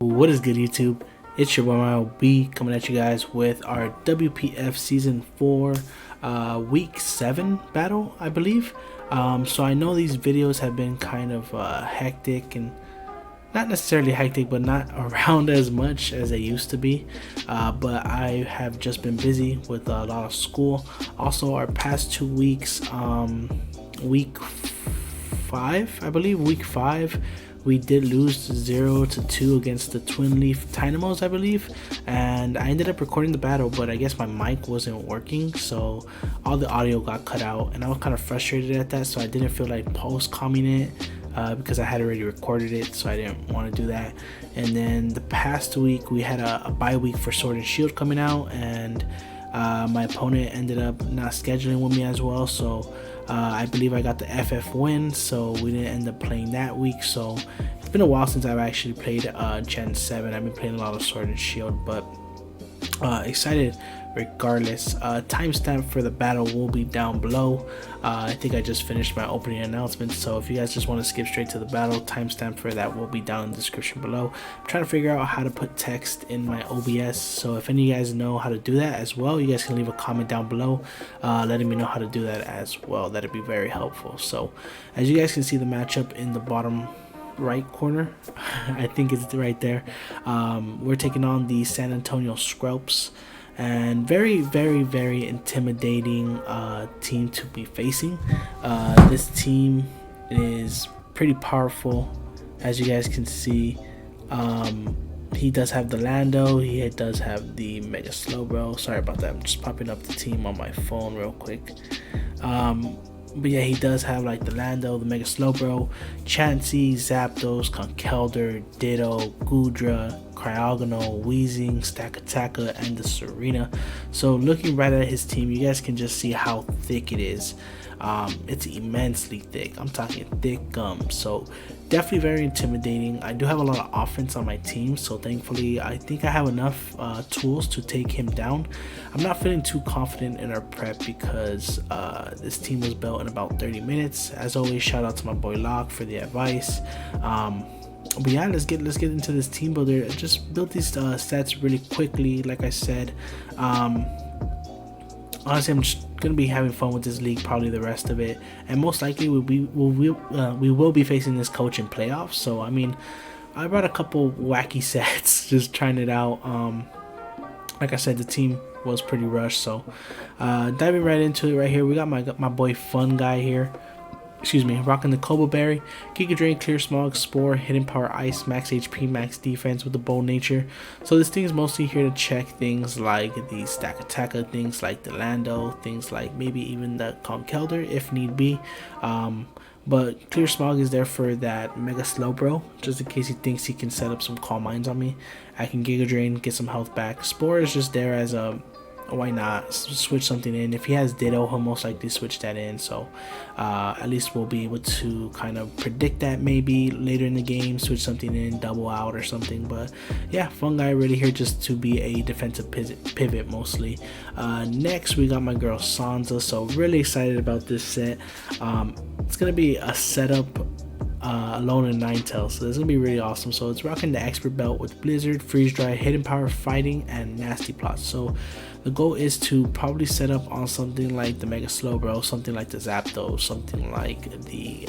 What is good, YouTube? It's your boy Mario B coming at you guys with our WPF Season 4 Week 7 battle, I believe. So I know these videos have been kind of hectic and not necessarily hectic, but not around as much as they used to be. But I have just been busy with a lot of school. Also, our past 2 weeks, week 5, I believe, week 5, we did lose 0-2 against the Twin Leaf Dynamos, I believe, and I ended up recording the battle, but I guess my mic wasn't working, so all the audio got cut out, and I was kind of frustrated at that, so I didn't feel like post-comming it because I had already recorded it, so I didn't want to do that. And then the past week, we had a bye week for Sword and Shield coming out, and my opponent ended up not scheduling with me as well, so I believe I got the FF win, so we didn't end up playing that week. So it's been a while since I've actually played Gen 7. I've been playing a lot of Sword and Shield, but excited regardless. Timestamp for the battle will be down below. I think I just finished my opening announcement, so if you guys just want to skip straight to the battle, timestamp for that will be down in the description below. I'm trying to figure out how to put text in my OBS, so if any of you guys know how to do that as well, you guys can leave a comment down below letting me know how to do that as well. That'd be very helpful. So as you guys can see, the matchup in the bottom right corner, I think it's right there. We're taking on the San Antonio Skrelps, and very intimidating team to be facing. This team is pretty powerful, as you guys can see. He does have the Lando, he does have the Mega Slowbro. Sorry about that, I'm just popping up the team on my phone real quick. But yeah, he does have like the Lando, the Mega Slowbro, Chansey, Zapdos, Conkeldurr, Ditto, Goodra, Cryogonal, Weezing, Stakataka, and the Serena. So looking right at his team, you guys can just see how thick it is. It's immensely thick. I'm talking thick gum. So definitely very intimidating. I do have a lot of offense on my team, so thankfully I think I have enough tools to take him down. I'm not feeling too confident in our prep because this team was built in about 30 minutes. As always, shout out to my boy Locke for the advice. But yeah, let's get into this team builder. Just build these stats really quickly. Like I said, honestly, I'm just gonna be having fun with this league probably the rest of it, and most likely we will be facing this coach in playoffs. So I mean, I brought a couple wacky sets, just trying it out. Like I said, the team was pretty rushed, so diving right into it right here, we got my boy Fun Guy here. Excuse me, rocking the Kobo Berry, Giga Drain, Clear Smog, Spore, Hidden Power Ice, Max HP, Max Defense with the Bold Nature. So this thing is mostly here to check things like the Stakataka, things like the Lando, things like maybe even the Conkeldurr if need be. But Clear Smog is there for that Mega Slowbro, just in case he thinks he can set up some Calm Minds on me. I can Giga Drain, get some health back. Spore is just there as a why not switch something in. If he has Ditto, he'll most likely switch that in, so at least we'll be able to kind of predict that maybe later in the game, switch something in, double out or something. But yeah, Fun Guy really here just to be a defensive pivot mostly. Next we got my girl Sansa, so really excited about this set. It's gonna be a setup Alolan and Ninetails, so this is gonna be really awesome. So it's rocking the Expert Belt with Blizzard, Freeze Dry, Hidden Power, Fighting, and Nasty Plot. So the goal is to probably set up on something like the Mega Slowbro, something like the Zapdos, something like the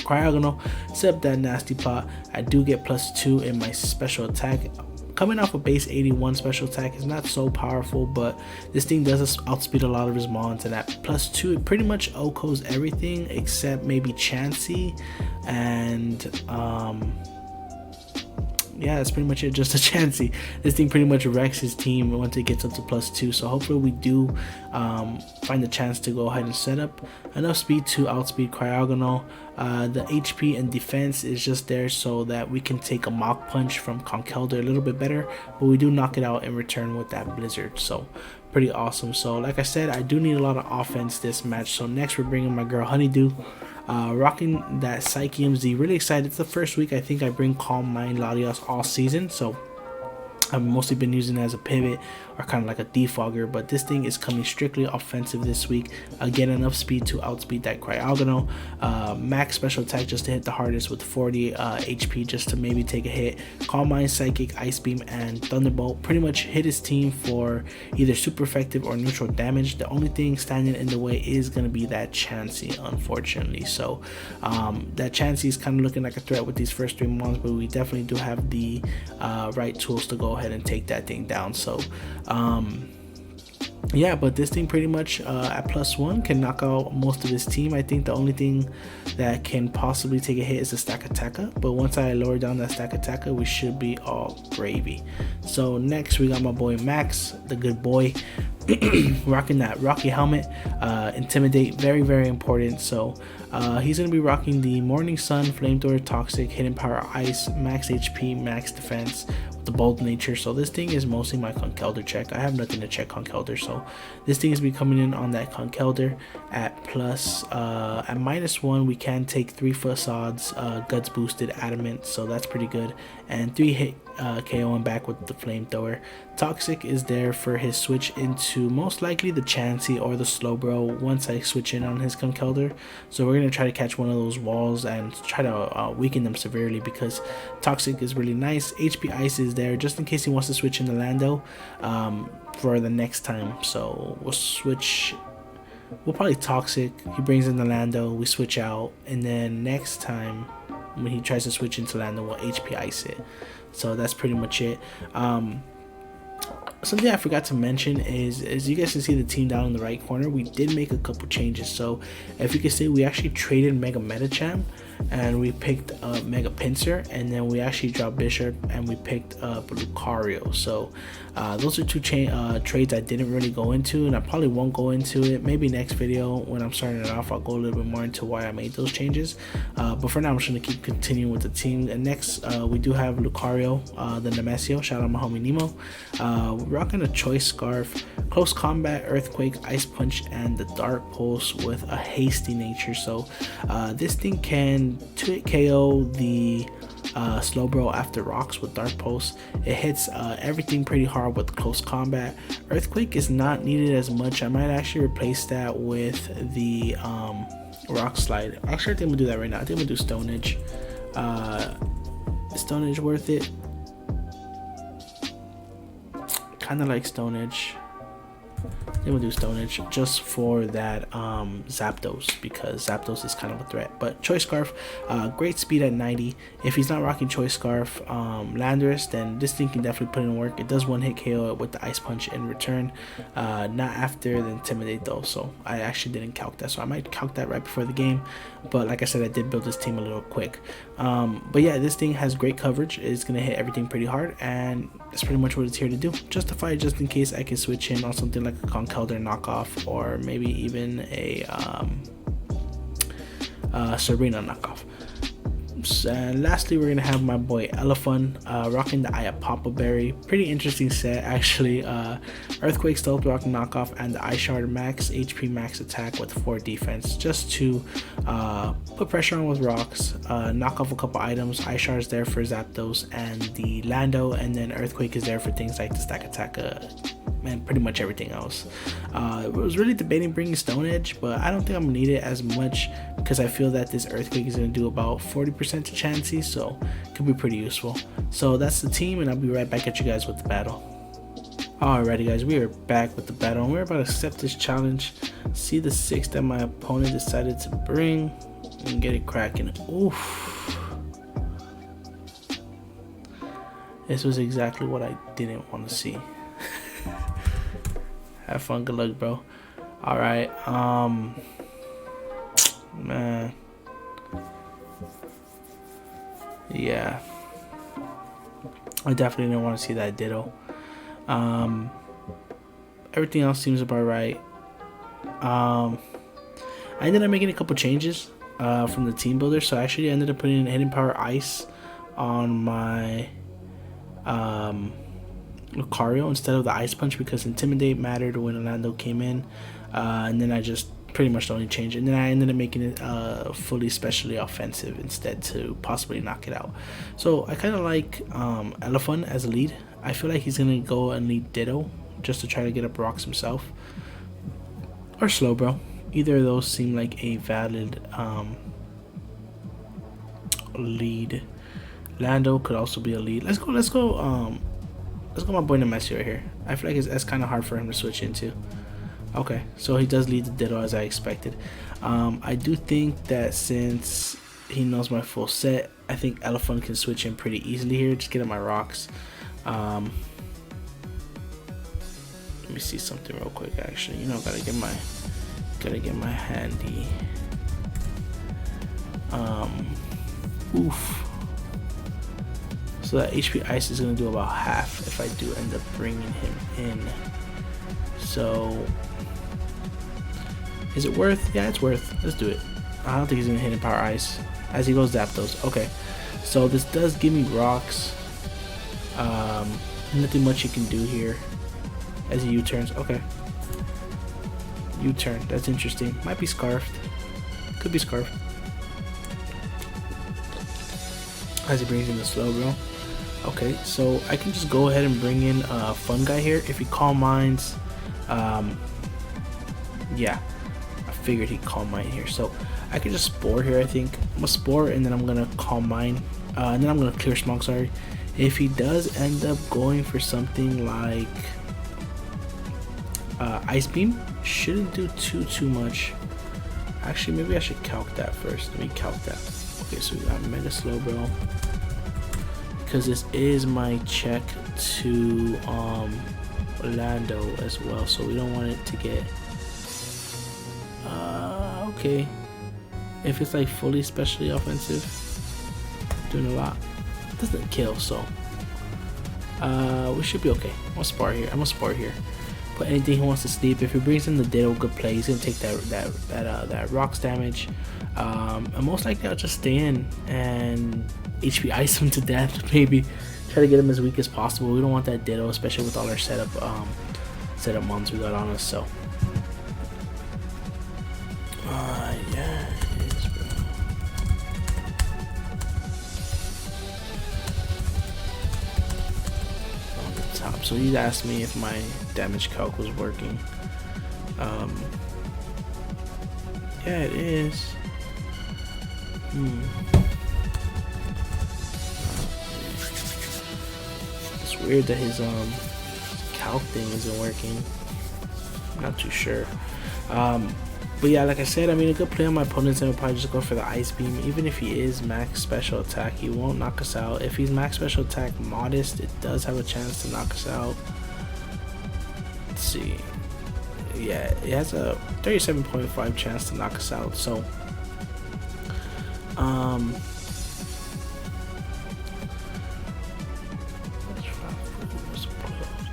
Cryogonal, set up that Nasty Plot. I do get +2 in my special attack. Coming off a base 81 special attack is not so powerful, but this thing does outspeed a lot of his mons, and at +2 it pretty much OHKOs everything except maybe Chansey, and yeah, that's pretty much it, just a Chansey. This thing pretty much wrecks his team once it gets up to +2, so hopefully we do find the chance to go ahead and set up enough speed to outspeed Cryogonal. The HP and defense is just there so that we can take a Mach Punch from Conkeldurr a little bit better, but we do knock it out in return with that Blizzard, so pretty awesome. So like I said, I do need a lot of offense this match. So next we're bringing my girl Honeydew, rocking that Psyche MZ. Really excited. It's the first week I think I bring Calm Mind Latios all season, so I've mostly been using it as a pivot or kind of like a defogger, but this thing is coming strictly offensive this week. Again, enough speed to outspeed that Cryogonal. Max special attack just to hit the hardest with 40 HP just to maybe take a hit. Calm Mind, Psychic, Ice Beam, and Thunderbolt pretty much hit his team for either super effective or neutral damage. The only thing standing in the way is going to be that Chansey, unfortunately. So that Chansey is kind of looking like a threat with these first 3 months, but we definitely do have the right tools to go ahead and take that thing down. So yeah, but this thing pretty much at +1 can knock out most of his team. I think the only thing that can possibly take a hit is the Stack Attacker, but once I lower down that Stack Attacker, we should be all gravy. So next we got my boy Max, the good boy, rocking that Rocky helmet. Intimidate, very important. So he's gonna be rocking the Morning Sun, Flamethrower, Toxic, Hidden Power, Ice, Max HP, Max Defense, the bold nature. So this thing is mostly my Conkeldurr check. I have nothing to check Conkeldurr, so this thing is be coming in on that Conkeldurr at -1. We can take 3 facades, guts boosted, adamant, so that's pretty good, and 3 hit KO and back with the Flamethrower. Toxic is there for his switch into most likely the Chansey or the Slowbro once I switch in on his Conkeldurr. So we're going to try to catch one of those walls and try to weaken them severely, because Toxic is really nice. HP Ice is there just in case he wants to switch into Lando for the next time. So we'll probably Toxic, he brings in the Lando, we switch out, and then next time when he tries to switch into Lando, we'll HP Ice it. So that's pretty much it. Something I forgot to mention is, as you guys can see the team down in the right corner, we did make a couple changes. So if you can see, we actually traded Mega Medicham and we picked up Mega Pinsir, and then we actually dropped Bishop and we picked up Lucario. So those are 2 trades I didn't really go into, and I probably won't go into it. Maybe next video when I'm starting it off, I'll go a little bit more into why I made those changes. But for now, I'm just going to keep continuing with the team. And next, we do have Lucario, the Nemesio. Shout out my homie Nemo. We're rocking a Choice Scarf, Close Combat, Earthquake, Ice Punch, and the Dark Pulse with a hasty nature. So this thing can 2-hit KO the Slowbro after rocks with Dark Pulse. It hits everything pretty hard with Close Combat. Earthquake is not needed as much. I might actually replace that with the Rock Slide. Actually, I think we'll do that right now. I think we'll do Stone Edge. Is Stone Edge worth it? Kind of like Stone Edge. Then we'll do Stone Edge just for that Zapdos, because Zapdos is kind of a threat. But Choice Scarf, great speed at 90. If he's not rocking Choice Scarf Landorus, then this thing can definitely put in work. It does 1-hit KO with the Ice Punch in return. Not after the Intimidate though, so I actually didn't calc that. So I might calc that right before the game. But like I said, I did build this team a little quick. But yeah, this thing has great coverage. It's going to hit everything pretty hard, and that's pretty much what it's here to do. Justify just in case I can switch in on something like a Conkeldurr knockoff, or maybe even a Sabrina knockoff. And lastly, we're gonna have my boy Elephant rocking the Ayapapa Berry. Pretty interesting set actually. Earthquake, Stealth Rock knockoff, and the Ice Shard max HP, max attack with 4 defense, just to put pressure on with rocks, knock off a couple items. Ice Shard is there for Zapdos and the Lando, and then Earthquake is there for things like the Stack Attack and pretty much everything else. I was really debating bringing Stone Edge, but I don't think I'm gonna need it as much, because I feel that this Earthquake is gonna do about 40% to Chansey, so it could be pretty useful. So that's the team, and I'll be right back at you guys with the battle. Alrighty guys, we are back with the battle, and we're about to accept this challenge. See the 6 that my opponent decided to bring and get it cracking. Oof. This was exactly what I didn't want to see. Have fun, good luck, bro. Alright, man. Yeah. I definitely didn't want to see that Ditto. Everything else seems about right. I ended up making a couple changes from the team builder. So I actually ended up putting Hidden Power Ice on my Lucario instead of the Ice Punch, because Intimidate mattered when Orlando came in, and then I just pretty much the only change, and then I ended up making it fully specially offensive instead to possibly knock it out. So I kind of like Elephant as a lead. I feel like he's gonna go and lead Ditto just to try to get up rocks himself, or Slowbro. Either of those seem like a valid lead. Lando could also be a lead. Let's go my boy Nemessi right here. I feel like that's kind of hard for him to switch into. Okay, so he does lead the Ditto as I expected. I do think that since he knows my full set, I think Elephant can switch in pretty easily here. Just get at my rocks. Let me see something real quick. Actually, you know, gotta get my handy. Oof. So that HP Ice is gonna do about half if I do end up bringing him in. So is it worth? Yeah, it's worth. Let's do it. I don't think he's gonna hit in Power Ice as he goes Zapdos. Okay, so this does give me rocks. Nothing much you can do here as he U-turns. Okay, U-turn. That's interesting. Might be Scarfed. Could be Scarfed. As he brings in the Slowbro. Okay, so I can just go ahead and bring in a Fun Guy here. If he Calm Minds, yeah, I figured he'd Calm Mind here. So I can just Spore here, I think. I'm gonna Spore and then I'm gonna Calm Mind. And then I'm gonna Clear Smog, sorry. If he does end up going for something like Ice Beam, shouldn't do too much. Actually, maybe I should calc that first. Let me calc that. Okay, so we got Mega Slowbro. Because this is my check to Lando as well, so we don't want it to get okay. If it's like fully specially offensive, doing a lot, it doesn't kill, so we should be okay. I'm gonna spar here. Put anything he wants to sleep. If he brings in the Ditto, good play. He's gonna take that rocks damage. And most likely I'll just stay in and HP Ice him to death. Maybe try to get him as weak as possible. We don't want that Ditto, especially with all our setup mons we got on us. So yeah, it is, bro. On the top. So he asked me if my damage calc was working. Yeah, it is. It's weird that his calc thing isn't working. I'm not too sure. But yeah, like I said, I mean, a good play on my opponent's end would probably just go for the Ice Beam. Even if he is max special attack, he won't knock us out. If he's max special attack modest, it does have a chance to knock us out. Let's see. Yeah, it has a 37.5 chance to knock us out. So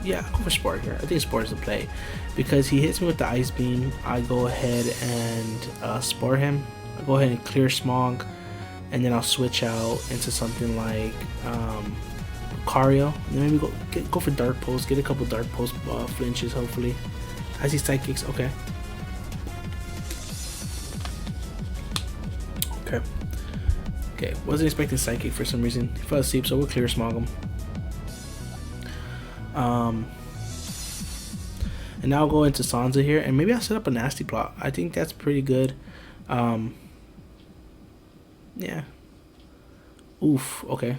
yeah, I'll go for Spore here. I think Spore is the play because he hits me with the Ice Beam. I go ahead and Spore him. I go ahead and Clear Smog, and then I'll switch out into something like Cario, and then maybe go for Dark Pulse. Get a couple Dark Pulse flinches, hopefully. As he Psychics, okay. Okay, wasn't expecting Psychic for some reason. He fell asleep, so we'll Clear Smog him. And now I'll go into Sansa here, and maybe I'll set up a nasty plot. I think that's pretty good. Yeah. Oof, okay.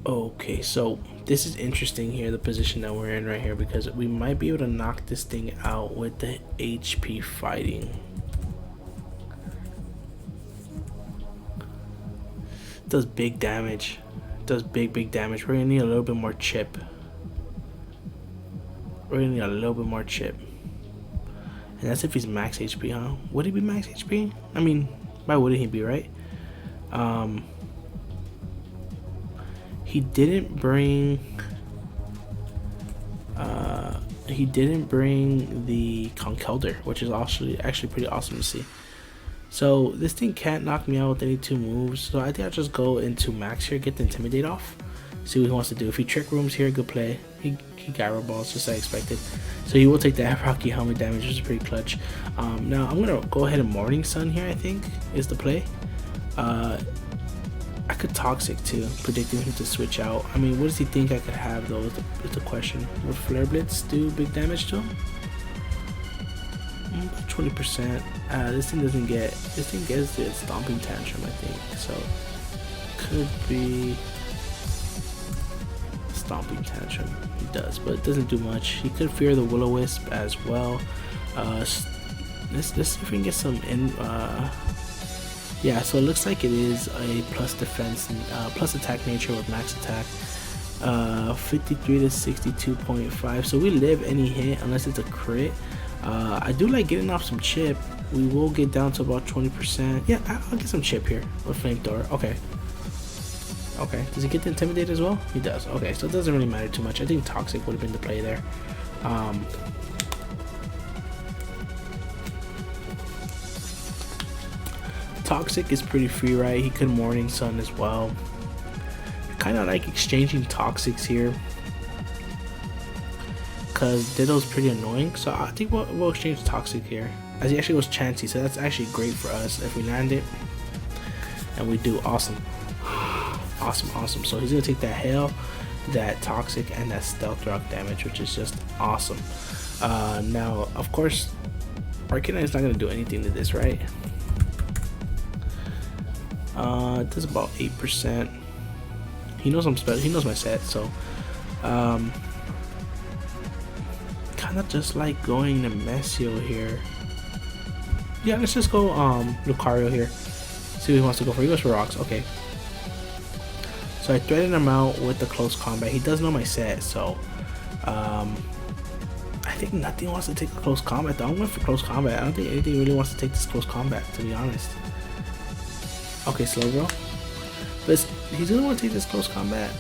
Okay, so this is interesting here, the position that we're in right here, because we might be able to knock this thing out with the HP fighting. It does big damage. It does big damage. We're gonna need a little bit more chip. And that's if he's max HP, huh? Would he be max HP? I mean, why wouldn't he be, right? He didn't bring the Conkeldurr, which is actually pretty awesome to see. So this thing can't knock me out with any two moves, so I think I'll just go into max here, get the Intimidate off, see what he wants to do. If he Trick Rooms here, good play. He Gyro Balls, just as I expected. So he will take that Rocky Helmet damage, which is pretty clutch. Now I'm gonna go ahead and Morning Sun here, I think is the play. I could Toxic too, predicting him to switch out. I mean, what does he think I could have though? Is the question. Would Flare Blitz do big damage to him? 20%. This thing doesn't get. This thing gets the Stomping Tantrum, I think. So could be Stomping Tantrum. He does, but it doesn't do much. He could Fear the Will-O-Wisp as well. Let's see if we can get some in. Yeah, so it looks like it is a plus defense, plus attack nature with max attack. 53 to 62.5. So we live any hit unless it's a crit. I do like getting off some chip. We will get down to about 20%. Yeah, I'll get some chip here with Flamethrower. Okay. Okay. Does he get the Intimidate as well? He does. Okay, so it doesn't really matter too much. I think Toxic would have been the play there. Toxic is pretty free, right? He could Morning Sun as well. Kind of like exchanging Toxics here, because Ditto's pretty annoying. So I think we'll exchange Toxic here, as he actually goes Chansey. So that's actually great for us if we land it, and we do. Awesome. Awesome, awesome. So he's gonna take that Hail, that Toxic, and that Stealth Rock damage, which is just awesome. Now, of course, Arcanine is not gonna do anything to this, right? It does about 8%. He knows I'm special. He knows my set, so kind of just like going to Messio here. Yeah, let's just go Lucario here. See what he wants to go for. He goes for Rocks. Okay. So I threatened him out with the close combat. He does know my set, so I think nothing wants to take a close combat though. I'm going for close combat. I don't think anything really wants to take this close combat, to be honest. Okay, Slowbro. But he's gonna want to take this close combat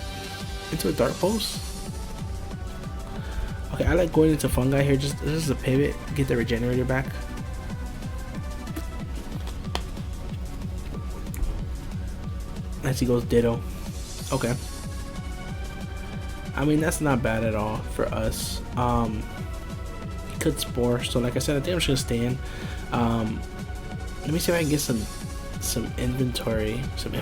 into a Dark Pulse. Okay, I like going into Fungi here, just a pivot, get the Regenerator back. As he goes Ditto. Okay. I mean, that's not bad at all for us. Could Spore, so like I said, I think I'm just gonna stay in. Let me see if I can get some inventory, some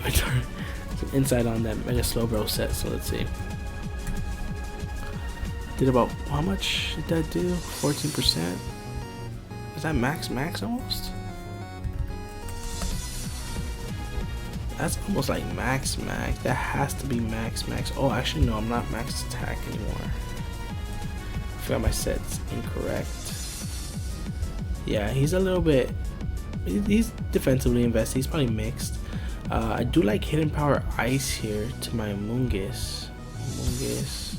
insight on that Mega Slowbro set. So let's see. Did about, how much did that do? 14%? Is that max almost? That's almost like max. That has to be max. Oh, actually no, I'm not max attack anymore. I forgot my set's incorrect. Yeah, he's a little bit, he's defensively invested. He's probably mixed. I do like Hidden Power Ice here to my Amoonguss. This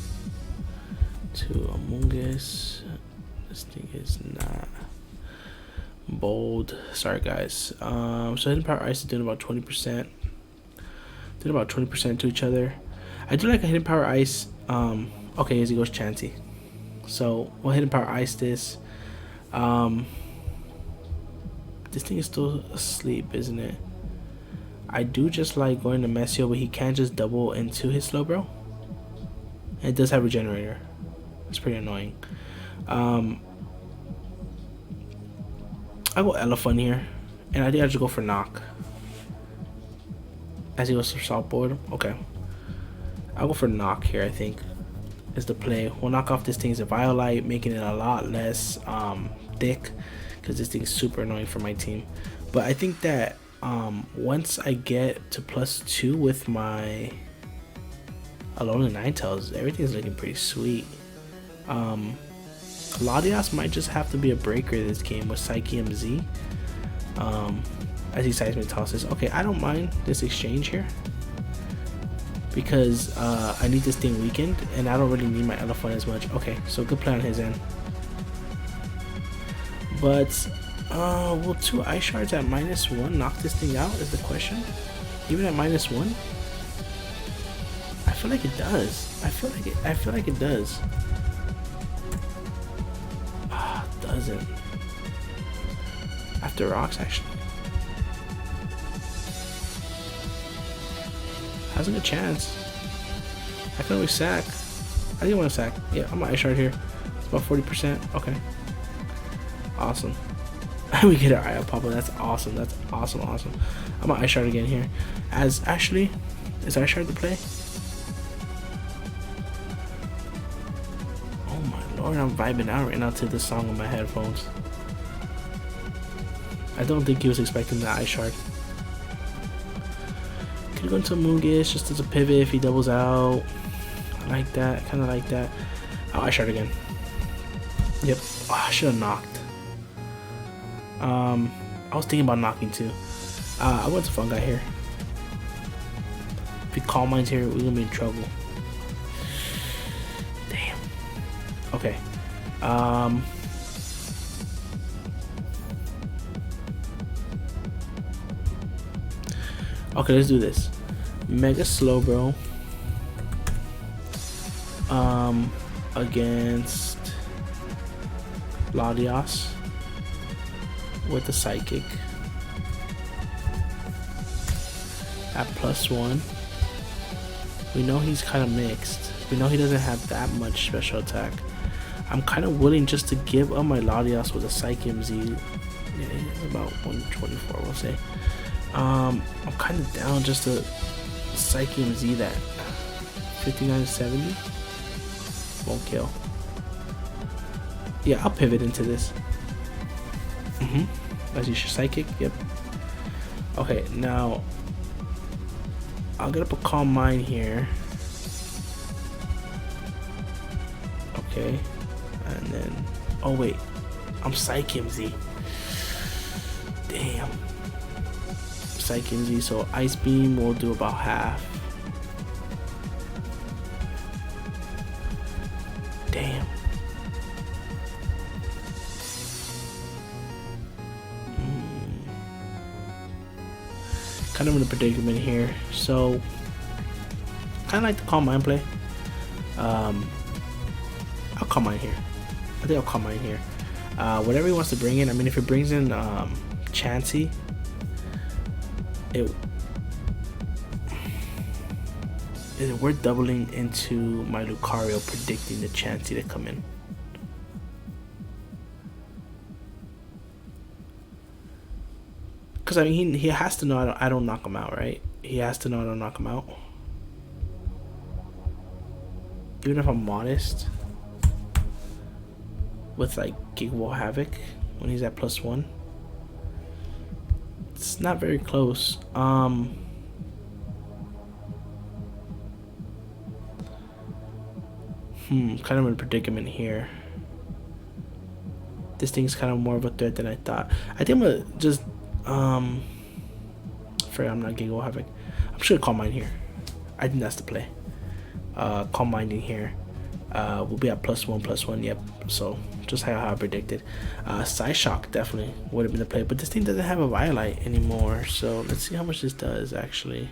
thing is not bold. Sorry guys. So Hidden Power Ice is doing about 20%. Did about 20% to each other. I do like a Hidden Power Ice. Okay, as he goes Chansey. So we'll Hidden Power Ice this. This thing is still asleep, isn't it? I do just like going to Messio, but he can't just double into his Slowbro. And it does have Regenerator. It's pretty annoying. I'll go Elephant here, and I think I just go for Knock. As he goes for Salt Board. Okay. I'll go for Knock here, I think, is the play. We'll knock off this thing's Violite, making it a lot less thick, because this thing's super annoying for my team. But I think that once I get to +2 with my Alolan Ninetails, everything's looking pretty sweet. Latias might just have to be a breaker this game with Psyche MZ. As he Seismic tosses. Okay, I don't mind this exchange here, because I need this thing weakened, and I don't really need my Elephant as much. Okay, so good play on his end. But will 2 Ice Shards at -1 knock this thing out is the question? Even at -1? I feel like it does. I feel like it does. It doesn't. After Rocks, actually. Has a good chance. I can always sack. I didn't want to sack. Yeah, I'm an Ice Shard here. It's about 40%. Okay. Awesome. We get our Eye Papa. That's awesome. That's awesome. I'm an Ice Shard again here. As actually, Is Ice Shard to play? Oh my lord, I'm vibing out right now to this song on my headphones. I don't think he was expecting the Ice Shard. Could go into Moongish just as a pivot if he doubles out. I like that, kind of like that. Oh, Ice Shard again. Yep. Oh, I should have knocked. I was thinking about knocking too. I went to Fun Guy here. If he Calm Minds here, we're gonna be in trouble. Damn. Okay. Okay, let's do this. Mega Slowbro. Against Latios with the Psychic at +1. We know he's kind of mixed. We know he doesn't have that much special attack. I'm kind of willing just to give up my Latios with a Psychic MZ. Yeah, he's about 124, we'll say. I'm kind of down just to Psychic MZ that 59 to 70. Won't kill. Yeah, I'll pivot into this. As you should Psychic, yep. Okay, now I'll get up a Calm Mind here. Okay, and then oh wait, I'm Psychic MZ. Damn. Psychic MZ, so Ice Beam will do about half. Damn. Kind of in a predicament here, so kind of like the Calm Mind play. I'll Calm Mind here. I think I'll Calm Mind here. Whatever he wants to bring in. I mean, if it brings in Chansey, we're doubling into my Lucario, predicting the Chansey to come in. Because I mean, he has to know I don't knock him out, right? He has to know I don't knock him out. Even if I'm modest with like Gigawall Havoc when he's at +1, it's not very close. Kind of in a predicament here. This thing's kind of more of a threat than I thought. I think I'm gonna just afraid I'm not Gigawall Havoc. I'm sure Calm Mind here. I think that's the play. Calm Mind in here. We'll be at +1/+1. Yep. So just how I predicted. Psyshock definitely would have been the play, but this thing doesn't have a Violite anymore. So let's see how much this does actually.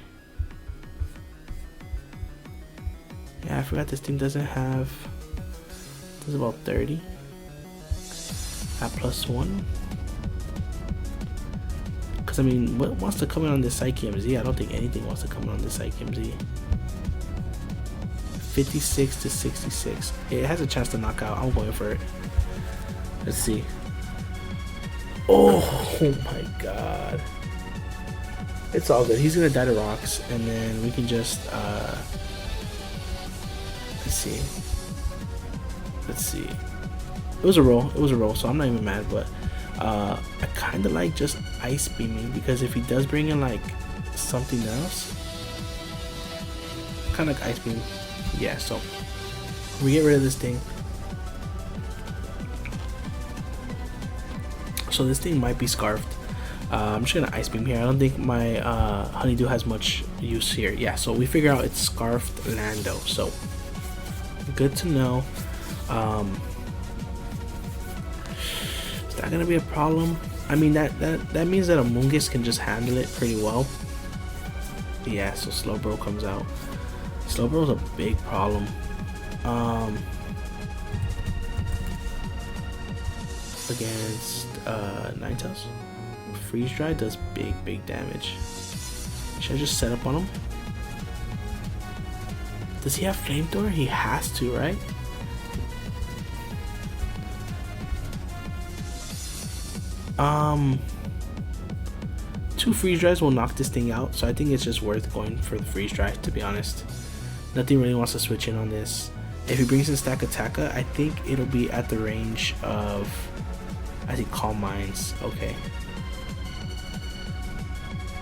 Yeah, I forgot this thing doesn't have. Does about 30 at +1. Because I mean, what wants to come in on this Psychic MZ? I don't think anything wants to come in on this Psychic MZ. 56 to 66. It has a chance to knock out. I'm going for it. Let's see. Oh my god. It's all good. He's gonna die to rocks, and then we can just let's see. It was a roll. So I'm not even mad, but I kind of like just Ice Beaming, because if he does bring in like something else, kind of like Ice Beam. Yeah, so we get rid of this thing. So this thing might be Scarfed. I'm just gonna Ice Beam here. I don't think my Honeydew has much use here. Yeah, so we figure out it's Scarfed Lando. So good to know. Is that gonna be a problem? I mean, that means that a Moongus can just handle it pretty well. Yeah, so Slowbro comes out. Slowbro's a big problem. Against Ninetails. Freeze Dry does big damage. Should I just set up on him? Does he have Flamethrower? He has to, right? 2 freeze dries will knock this thing out, so I think it's just worth going for the freeze dry, to be honest. Nothing really wants to switch in on this. If he brings in Stack Attacka, I think it'll be at the range of, I think, Calm Minds. Okay.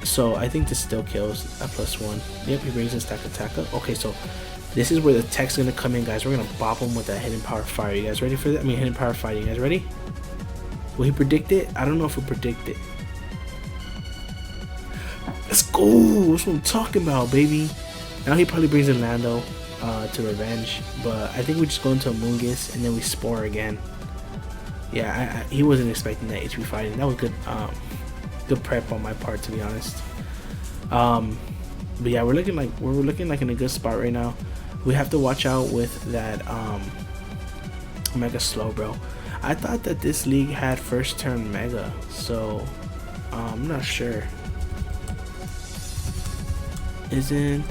So I think this still kills at +1. Yep, he brings in Stack Attacka. Okay, so this is where the tech's gonna come in, guys. We're gonna bop him with that Hidden Power Fire. You guys ready for that? I mean, Hidden Power Fight. You guys ready? Will he predict it? I don't know if he'll predict it. Let's go. That's what I'm talking about, baby. Now he probably brings in Lando to revenge, but I think we just go into Amoonguss and then we Spore again. Yeah, he wasn't expecting that HP fighting. That was good. Good prep on my part, to be honest. But yeah, we're looking like in a good spot right now. We have to watch out with that Mega Slowbro. I thought that this league had first turn Mega, so I'm not sure. Isn't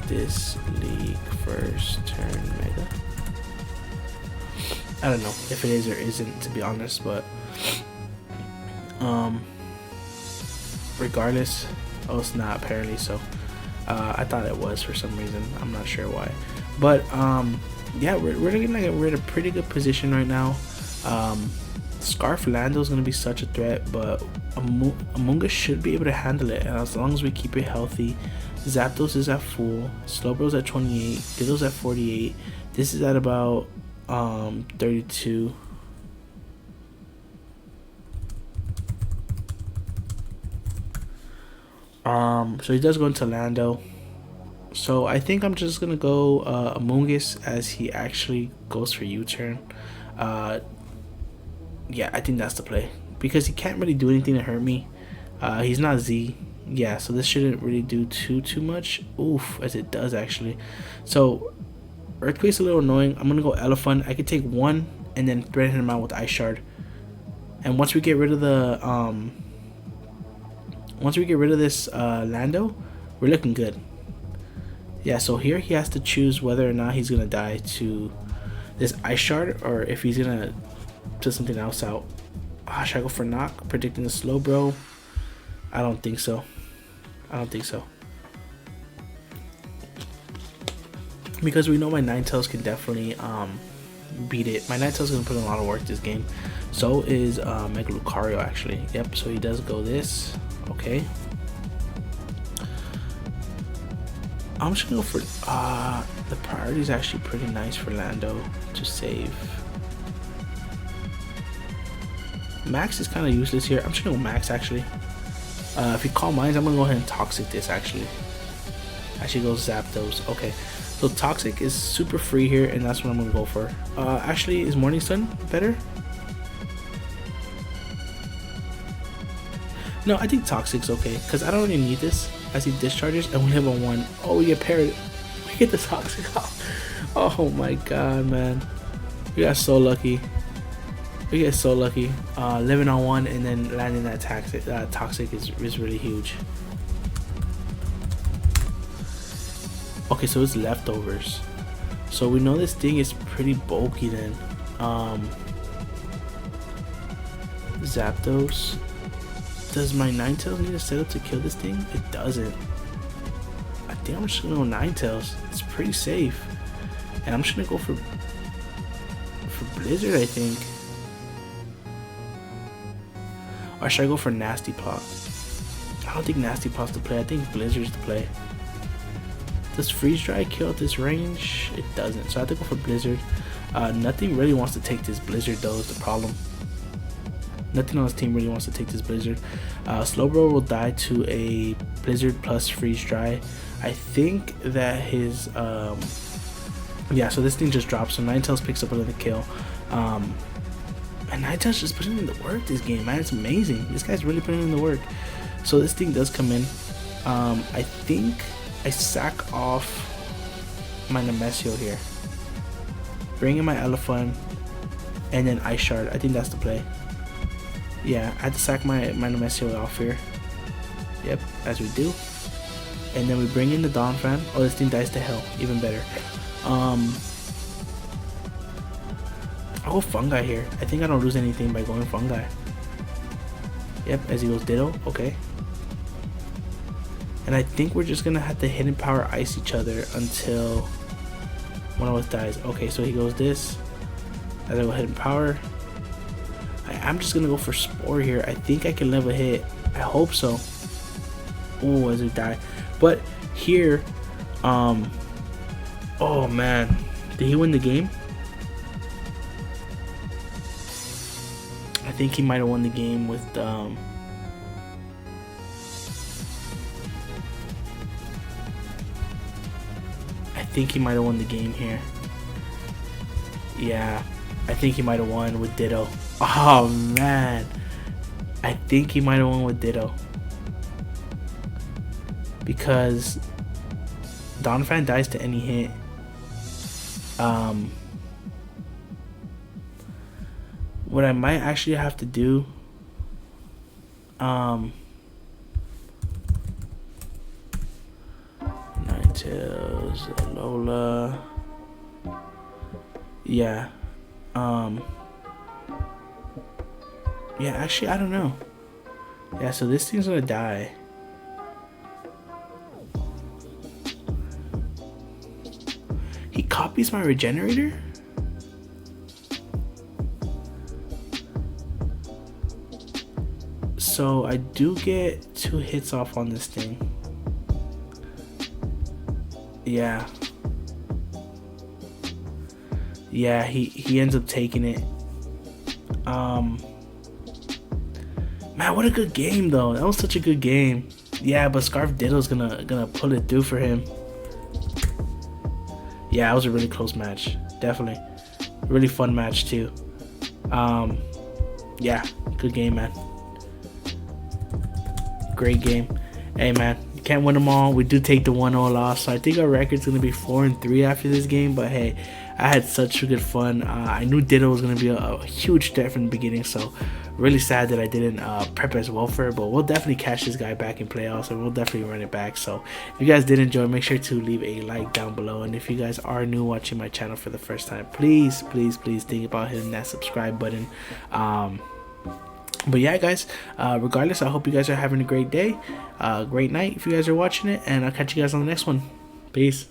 this league first turn Mega? I don't know if it is or isn't, to be honest, but regardless, oh, it's not apparently. So I thought it was for some reason. I'm not sure why, but yeah, we're looking like we're in a pretty good position right now. Scarf Lando is going to be such a threat, but Amoonguss should be able to handle it, and as long as we keep it healthy. Zapdos is at full, Slowbro's at 28, Diddle's at 48. This is at about 32. So he does go into Lando. So I think I'm just gonna go Amoonguss as he actually goes for U-turn. Yeah, I think that's the play because he can't really do anything to hurt me. He's not Z. Yeah, so this shouldn't really do too much. Oof, as it does actually. So Earthquake's a little annoying. I'm gonna go Elephant. I could take 1 and then threaten him out with Ice Shard. And once we get rid of the this Lando, we're looking good. Yeah, so here he has to choose whether or not he's gonna die to this Ice Shard or if he's gonna put something else out. Should I go for Knock, predicting the Slowbro? I don't think so. Because we know my Ninetails can definitely beat it. My Ninetails is gonna put in a lot of work this game. So is Mega Lucario actually. Yep, so he does go this. Okay. I'm just gonna go for the priority is actually pretty nice for Lando to save. Max is kind of useless here. I'm just gonna go Max actually. If he Calm Minds, I'm gonna go ahead and Toxic this actually. Actually go Zapdos. Okay. So Toxic is super free here, and that's what I'm gonna go for. Actually, is Morning Sun better? No, I think Toxic's okay, because I don't really need this as he discharges, and we have a 1. Oh, we get parried. We get the Toxic off. Oh my god, man. We got so lucky. We get so lucky. Living on 1 and then landing that Toxic is really huge. Okay, so it's leftovers. So we know this thing is pretty bulky then. Zapdos. Does my Ninetails need a setup to kill this thing? It doesn't. I think I'm just gonna go Ninetails. It's pretty safe. And I'm just gonna go for Blizzard, I think. Or should I go for Nasty Plot? I don't think Nasty Plot's the play. I think Blizzard's the play. Does Freeze Dry kill at this range? It doesn't. So I have to go for Blizzard. Nothing really wants to take this Blizzard though is the problem. Nothing on this team really wants to take this Blizzard. Slowbro will die to a Blizzard plus Freeze Dry. I think that his yeah, so this thing just drops. So Ninetails picks up another kill. And Ninetails just putting in the work this game, man. It's amazing. This guy's really putting in the work. So this thing does come in. I think I sack off my Nemesio here. Bring in my Elephant and then Ice Shard. I think that's the play. Yeah, I had to sack my Nemesio off here. Yep, as we do. And then we bring in the Donphan. Oh, this thing dies to hell. Even better. I'll go Fungi here. I think I don't lose anything by going Fungi. Yep, as he goes Ditto. Okay. And I think we're just gonna have to hidden power ice each other until one of us dies. Okay, so he goes this. As I go hidden power. I'm just gonna go for Spore here. I think I can live a hit. I hope so. Oh, as we die. But here, oh man, did he win the game? I think he might have won the game with I think he might have won the game here. Yeah, I think he might have won with Ditto. Oh man, I think he might have won with Ditto because Donphan dies to any hit. What I might actually have to do, Ninetails, Alolan, yeah, yeah, actually, I don't know. Yeah, so this thing's gonna die. He copies my regenerator? So I do get 2 hits off on this thing. Yeah. Yeah, he ends up taking it. Man, what a good game though. That was such a good game. Yeah, but Scarf Ditto's gonna pull it through for him. Yeah, it was a really close match. Definitely. Really fun match too. Yeah, good game, man. Great game. Hey man, you can't win them all. We do take the 1-0 loss, so I think our record's gonna be 4-3 after this game. But hey, I had such good fun. I knew Ditto was gonna be a huge threat from the beginning, so really sad that I didn't prep as well for it. But we'll definitely catch this guy back in playoffs, and we'll definitely run it back. So if you guys did enjoy, make sure to leave a like down below. And if you guys are new watching my channel for the first time, please think about hitting that subscribe button. But yeah, guys, regardless, I hope you guys are having a great day, great night if you guys are watching it, and I'll catch you guys on the next one. Peace.